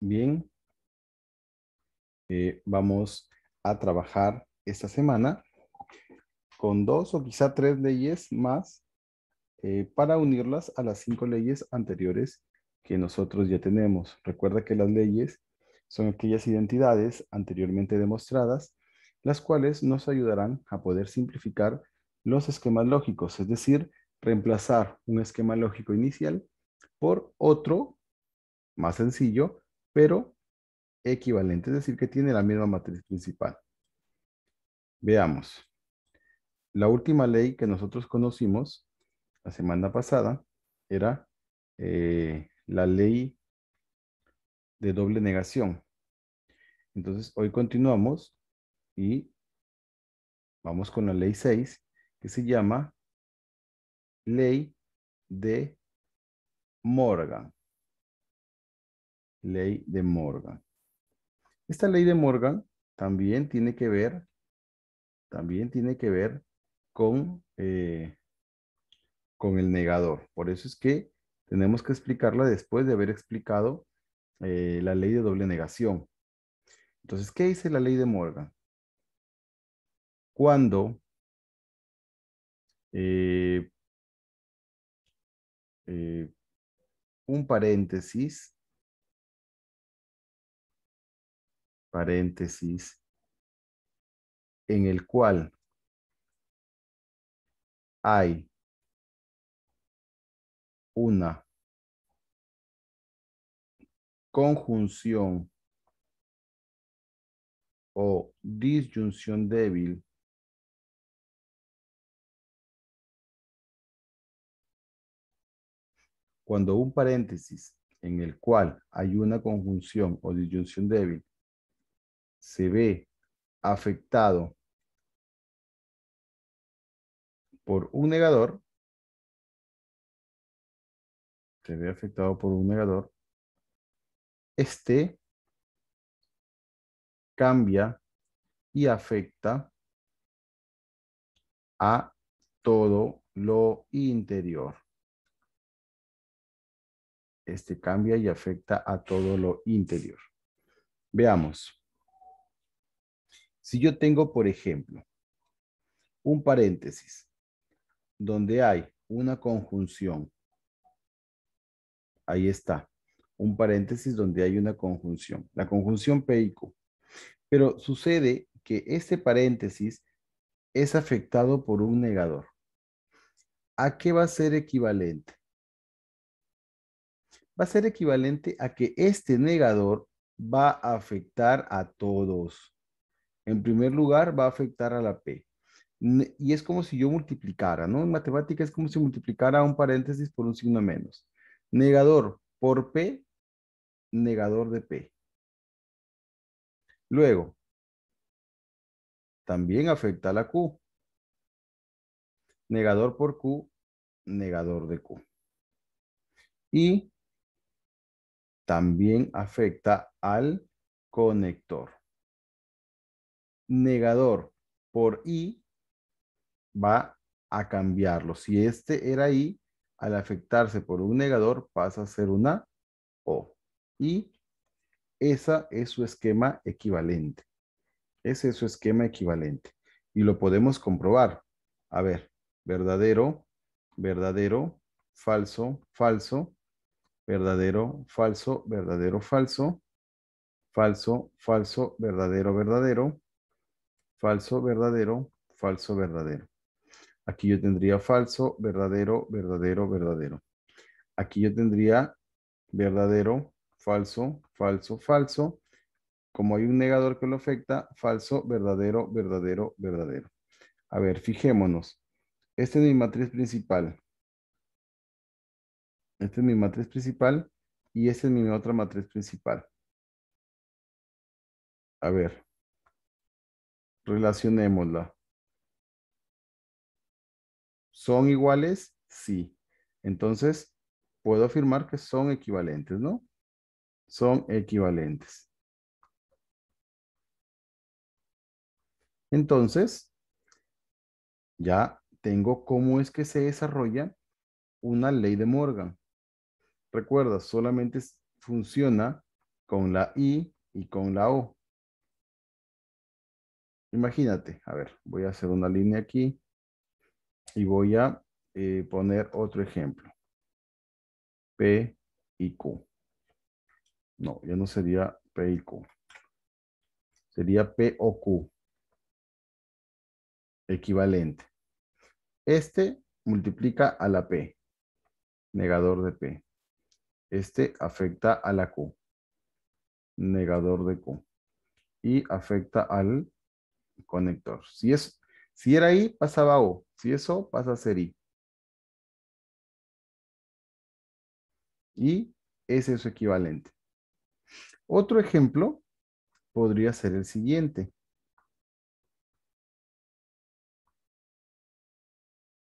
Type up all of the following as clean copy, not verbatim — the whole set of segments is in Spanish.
Bien, vamos a trabajar esta semana con dos o quizá tres leyes más para unirlas a las cinco leyes anteriores que nosotros ya tenemos. Recuerda que las leyes son aquellas identidades anteriormente demostradas, las cuales nos ayudarán a poder simplificar los esquemas lógicos, es decir, reemplazar un esquema lógico inicial por otro más sencillo, pero equivalente, es decir, que tiene la misma matriz principal. Veamos. La última ley que nosotros conocimos la semana pasada era la ley de doble negación. Entonces, hoy continuamos y vamos con la ley 6, que se llama ley de Morgan. Ley de Morgan. Esta ley de Morgan también tiene que ver con el negador. Por eso es que tenemos que explicarla después de haber explicado la ley de doble negación. Entonces, ¿qué dice la ley de Morgan? Cuando eh, eh, un paréntesis en el cual hay una conjunción o disyunción débil cuando un paréntesis en el cual hay una conjunción o disyunción débil se ve afectado por un negador, se ve afectado por un negador, este cambia y afecta a todo lo interior. Este cambia y afecta a todo lo interior. Veamos. Si yo tengo, por ejemplo, un paréntesis donde hay una conjunción, ahí está, un paréntesis donde hay una conjunción, la conjunción P y Q. Pero sucede que este paréntesis es afectado por un negador. ¿A qué va a ser equivalente? Va a ser equivalente a que este negador va a afectar a todos. En primer lugar, va a afectar a la P. Y es como si yo multiplicara, ¿no? En matemática es como si multiplicara un paréntesis por un signo menos. Negador por P, negador de P. Luego, también afecta a la Q. Negador por Q, negador de Q. Y también afecta al conector. Negador por I va a cambiarlo. Si este era I, al afectarse por un negador pasa a ser una O. Y esa es su esquema equivalente. Ese es su esquema equivalente. Y lo podemos comprobar. A ver, verdadero, verdadero, falso, falso, verdadero, falso, verdadero, falso, falso, falso, verdadero, verdadero, falso, verdadero, falso, verdadero. Aquí yo tendría falso, verdadero, verdadero, verdadero. Aquí yo tendría verdadero, falso, falso, falso. Como hay un negador que lo afecta, falso, verdadero, verdadero, verdadero. A ver, fijémonos. Esta es mi matriz principal. Esta es mi matriz principal y esta es mi otra matriz principal. A ver, relacionémosla. ¿Son iguales? Sí. Entonces, puedo afirmar que son equivalentes, ¿no? Son equivalentes. Entonces, ya tengo cómo es que se desarrolla una ley de Morgan. Recuerda, solamente funciona con la I y con la O. Imagínate, a ver, voy a hacer una línea aquí y voy a poner otro ejemplo. P y Q. No, ya no sería P y Q. Sería P o Q, equivalente. Este multiplica a la P, negador de P. Este afecta a la Q, negador de Q. Y afecta al conector. Si era I, pasaba a O. Si es O, pasa a ser I. Y ese es su equivalente. Otro ejemplo podría ser el siguiente.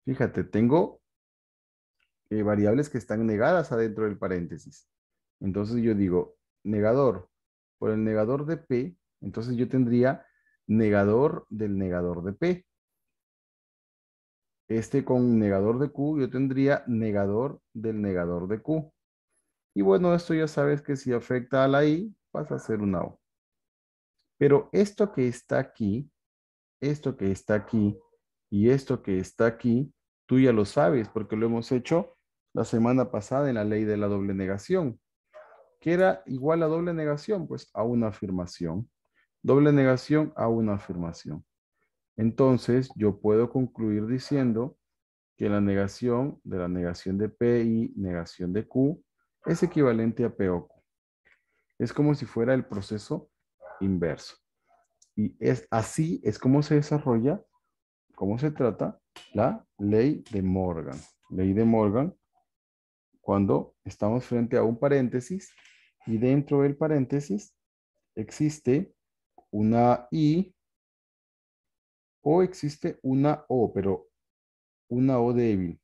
Fíjate, tengo variables que están negadas adentro del paréntesis. Entonces yo digo, negador por el negador de P, entonces yo tendría negador del negador de P. Este con negador de Q, yo tendría negador del negador de Q. Y bueno, esto ya sabes que si afecta a la I, pasa a ser una O. Pero esto que está aquí y esto que está aquí, tú ya lo sabes porque lo hemos hecho la semana pasada en la ley de la doble negación. ¿Qué era igual a doble negación? Pues a una afirmación. Doble negación a una afirmación. Entonces, yo puedo concluir diciendo que la negación de la negación de P y negación de Q es equivalente a P o Q. Es como si fuera el proceso inverso. Y es como se desarrolla, cómo se trata la ley de Morgan. Ley de Morgan cuando estamos frente a un paréntesis y dentro del paréntesis existe una I o existe una O, pero una O débil.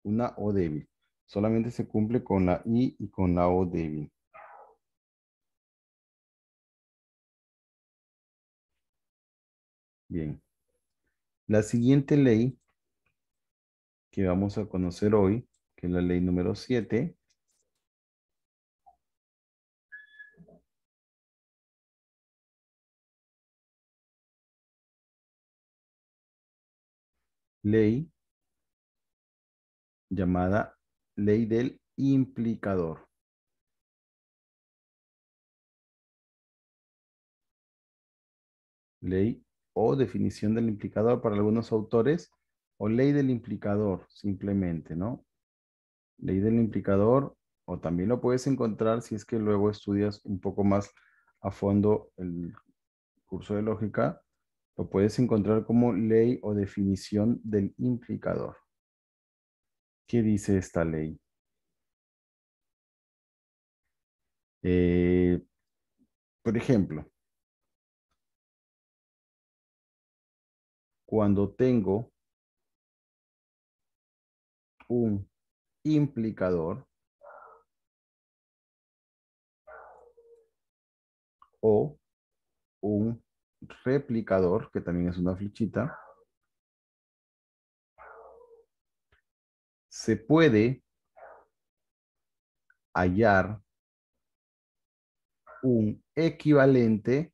Una O débil. Solamente se cumple con la I y con la O débil. Bien. La siguiente ley que vamos a conocer hoy, que es la ley número 7, ley llamada ley del implicador. Ley o definición del implicador para algunos autores, o ley del implicador, simplemente, ¿no? Ley del implicador, o también lo puedes encontrar si es que luego estudias un poco más a fondo el curso de lógica, lo puedes encontrar como ley o definición del implicador. ¿Qué dice esta ley? Eh, por ejemplo, cuando tengo un implicador o un replicador, que también es una flechita, se puede hallar un equivalente,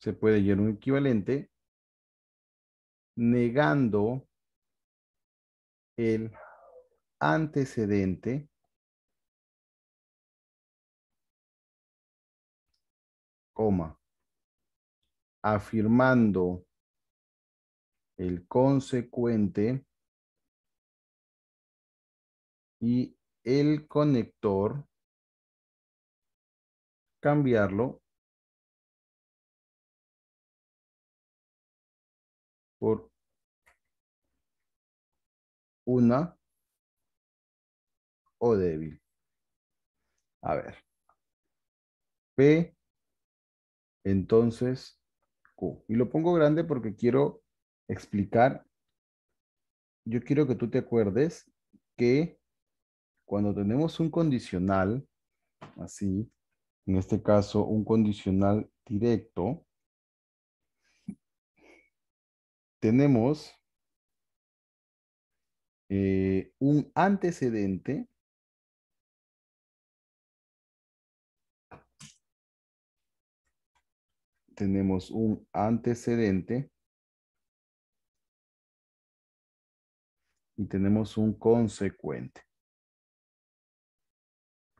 se puede hallar un equivalente negando el antecedente, coma, afirmando el consecuente y el conector, cambiarlo por una O débil. A ver, P, entonces Q. Y lo pongo grande porque quiero explicar, yo quiero que tú te acuerdes que cuando tenemos un condicional, así, en este caso un condicional directo, tenemos un antecedente tenemos un antecedente y tenemos un consecuente.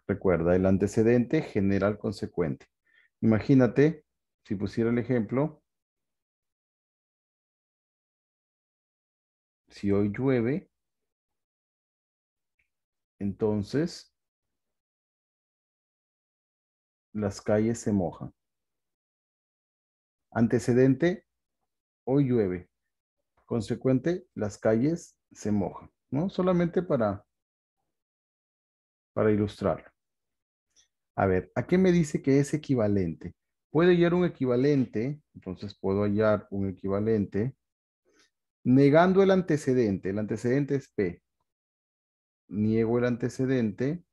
Recuerda, el antecedente genera el consecuente. Imagínate, si pusiera el ejemplo, si hoy llueve, entonces las calles se mojan. Antecedente, hoy llueve. Consecuente, las calles se mojan, ¿no? Solamente para ilustrar. A ver, ¿a qué me dice que es equivalente? Puedo hallar un equivalente, entonces puedo hallar un equivalente negando el antecedente. El antecedente es P. Niego el antecedente,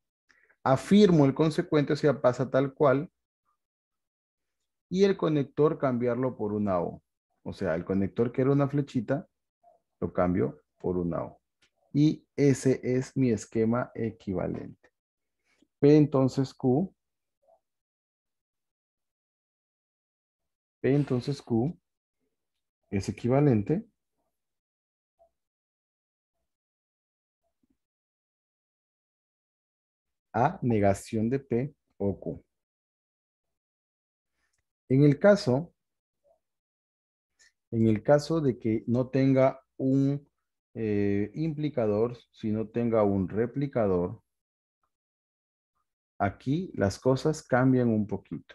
afirmo el consecuente, o sea, pasa tal cual, y el conector cambiarlo por una O. O sea, el conector que era una flechita, lo cambio por una O. Y ese es mi esquema equivalente. P entonces Q, P entonces Q es equivalente a negación de P o Q. En el caso, en el caso de que no tenga un implicador, si no tenga un replicador, aquí las cosas cambian un poquito.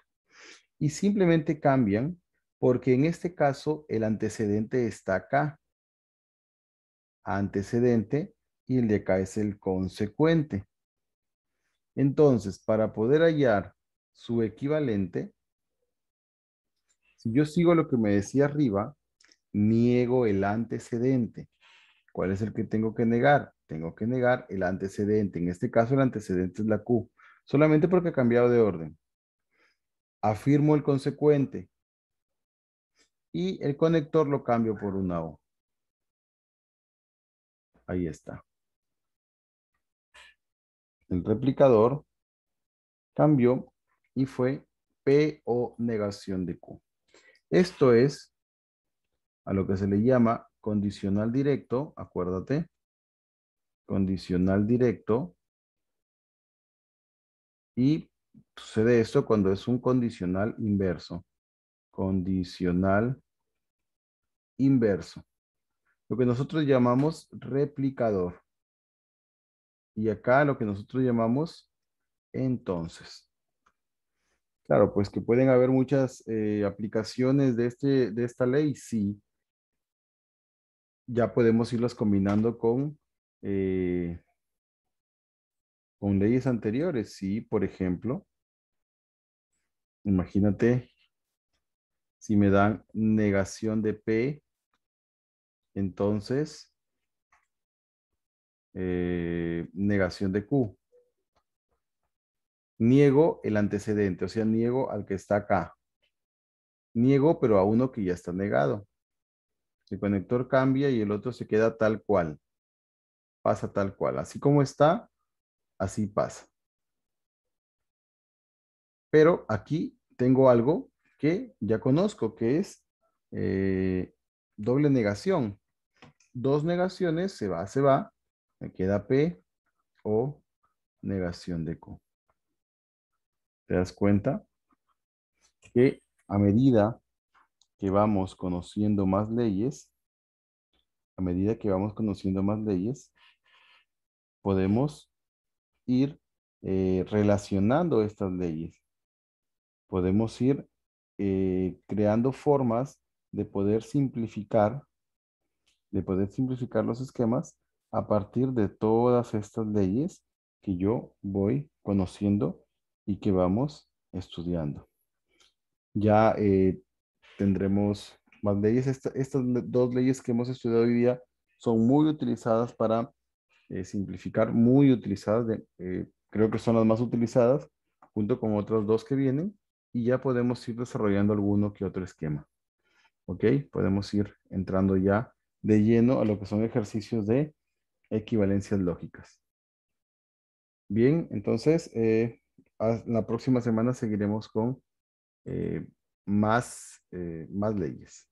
Y simplemente cambian porque en este caso el antecedente está acá. Antecedente y el de acá es el consecuente. Entonces, para poder hallar su equivalente, si yo sigo lo que me decía arriba, niego el antecedente. ¿Cuál es el que tengo que negar? Tengo que negar el antecedente. En este caso, el antecedente es la Q. Solamente porque ha cambiado de orden. Afirmo el consecuente. Y el conector lo cambio por una O. Ahí está. El replicador cambió y fue P o negación de Q. Esto es a lo que se le llama condicional directo, acuérdate, condicional directo, y sucede esto cuando es un condicional inverso. Condicional inverso. Lo que nosotros llamamos replicador. Y acá lo que nosotros llamamos entonces. Claro, pues que pueden haber muchas aplicaciones de esta ley, sí. Ya podemos irlas combinando eh, con leyes anteriores. Sí, por ejemplo, imagínate si me dan negación de P, entonces negación de Q. Niego el antecedente, o sea, niego al que está acá. Niego, pero a uno que ya está negado. El conector cambia y el otro se queda tal cual. Pasa tal cual. Así como está, así pasa. Pero aquí tengo algo que ya conozco, que es eh, doble negación. Dos negaciones, se va. Me queda P o negación de Q. ¿Te das cuenta? Que a medida que vamos conociendo más leyes, a medida que vamos conociendo más leyes, podemos ir relacionando estas leyes. Podemos ir creando formas de poder simplificar los esquemas a partir de todas estas leyes que yo voy conociendo y que vamos estudiando. Ya tendremos más leyes. Estas dos leyes que hemos estudiado hoy día son muy utilizadas para simplificar, muy utilizadas, creo que son las más utilizadas, junto con otras dos que vienen, y ya podemos ir desarrollando alguno que otro esquema. ¿Ok? Podemos ir entrando ya de lleno a lo que son ejercicios de equivalencias lógicas. Bien, entonces, la próxima semana seguiremos con más leyes.